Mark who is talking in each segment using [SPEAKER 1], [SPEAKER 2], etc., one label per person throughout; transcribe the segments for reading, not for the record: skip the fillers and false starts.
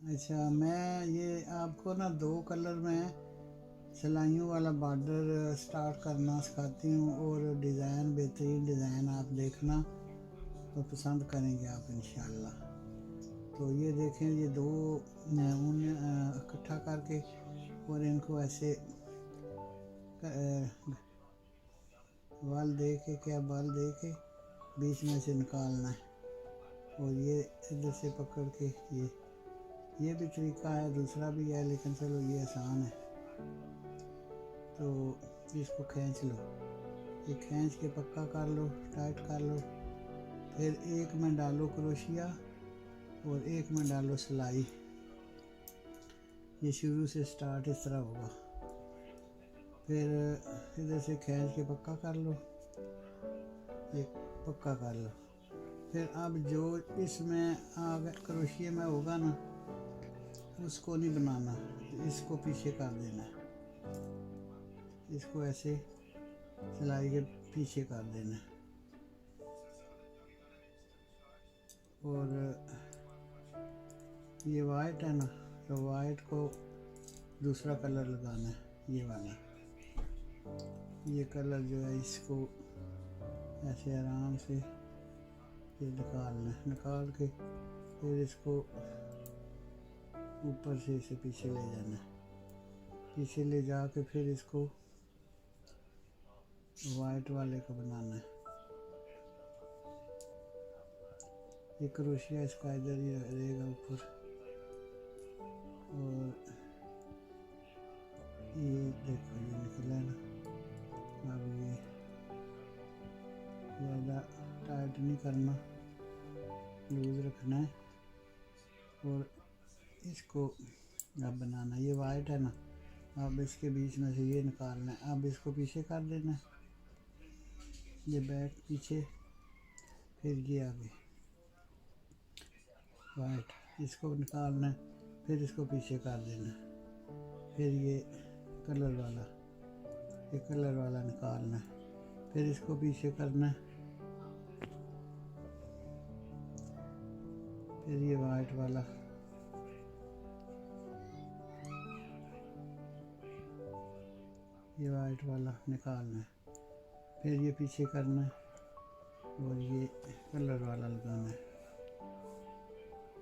[SPEAKER 1] अच्छा, मैं ये आपको ना 2 कलर में सिलाइयों वाला बॉर्डर स्टार्ट करना सिखाती हूँ, और डिज़ाइन बेहतरीन डिज़ाइन आप देखना तो पसंद करेंगे आप इंशाल्लाह। तो ये देखें, ये 2 ऊन इकट्ठा करके और इनको ऐसे बल दे के बीच में से निकालना है, और ये इधर से पकड़ के ये भी तरीका है, दूसरा भी है, लेकिन चलो ये आसान है। तो इसको खींच लो, ये खींच के पक्का कर लो, टाइट कर लो। फिर एक में डालो क्रोशिया और एक में डालो सिलाई। ये शुरू से स्टार्ट इस तरह होगा। फिर इधर से खींच के पक्का कर लो, ये पक्का कर लो। फिर अब जो इसमें आगे क्रोशिया में होगा ना, उसको नहीं बनाना, इसको पीछे कर देना, इसको ऐसे सिलाई के पीछे कर देना। और ये वाइट है ना, तो वाइट को दूसरा कलर लगाना है, ये वाला। ये कलर जो है इसको ऐसे आराम से ये निकालना है, निकाल के फिर इसको ऊपर से इसे पीछे ले जाना है, पीछे ले जाके फिर इसको वाइट वाले को बनाना है। ये क्रोशिया इसका इधर ही रहेगा ऊपर, और ये देखो ये निकला ना। अब ये ज़्यादा टाइट नहीं करना, लूज रखना है, और इसको अब बनाना। ये वाइट है ना, अब इसके बीच में से ये निकालना है, अब इसको पीछे कर देना है, ये बैक पीछे, फिर ये आगे वाइट, इसको निकालना है, फिर इसको पीछे कर देना है। फिर ये कलर वाला निकालना है, फिर इसको पीछे करना है। फिर ये वाइट वाला, निकालना है, फिर ये पीछे करना है, और ये कलर वाला लगाना है।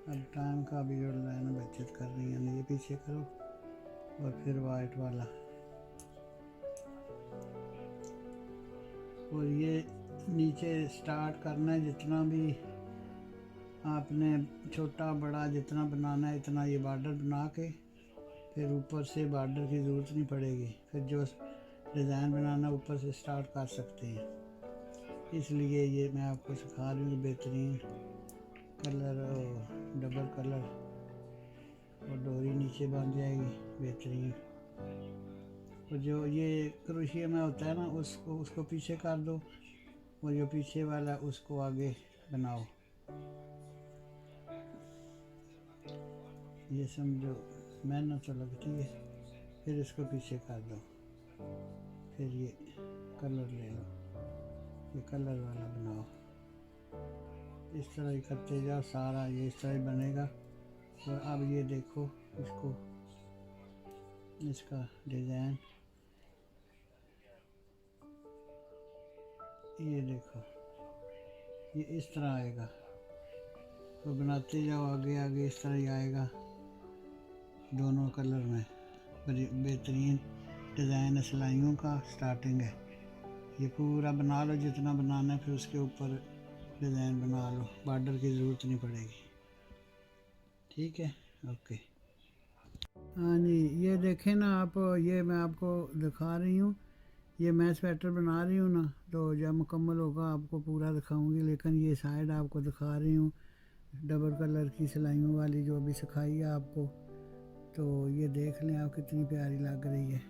[SPEAKER 1] अब टाइम का भी जो है ना बचत करनी है ना, ये पीछे करो और फिर वाइट वाला, और ये नीचे स्टार्ट करना है। जितना भी आपने छोटा बड़ा जितना बनाना है इतना ये बॉर्डर बना के, फिर ऊपर से बॉर्डर की ज़रूरत नहीं पड़ेगी, फिर जो डिज़ाइन बनाना ऊपर से स्टार्ट कर सकते हैं। इसलिए ये मैं आपको सिखा रही हूँ बेहतरीन कलर और डबल कलर, और डोरी नीचे बन जाएगी बेहतरीन। और जो ये क्रोशिया में होता है ना, उसको पीछे कर दो, और जो पीछे वाला उसको आगे बनाओ। ये समझो मेहनत तो लगती है। फिर इसको पीछे कर दो, फिर ये कलर ले लो, ये कलर वाला बनाओ। इस तरह ही करते जाओ, सारा ये इस तरह बनेगा। और अब ये देखो इसका डिज़ाइन, ये देखो ये इस तरह आएगा। तो बनाते जाओ आगे आगे, इस तरह ही आएगा दोनों कलर में। बेहतरीन डिज़ाइन सिलाइयों का स्टार्टिंग है। ये पूरा बना लो जितना बनाना है, फिर उसके ऊपर डिज़ाइन बना लो, बॉर्डर की ज़रूरत नहीं पड़ेगी। ठीक है, ओके। हाँ जी, ये देखें ना आप, ये मैं आपको दिखा रही हूँ, ये मैं स्वेटर बना रही हूँ ना, तो जब मुकम्मल होगा आपको पूरा दिखाऊंगी, लेकिन ये साइड आपको दिखा रही हूँ डबल कलर की सिलाइयों वाली जो अभी सिखाई है आपको। तो ये देख लें आप, कितनी प्यारी लग रही है।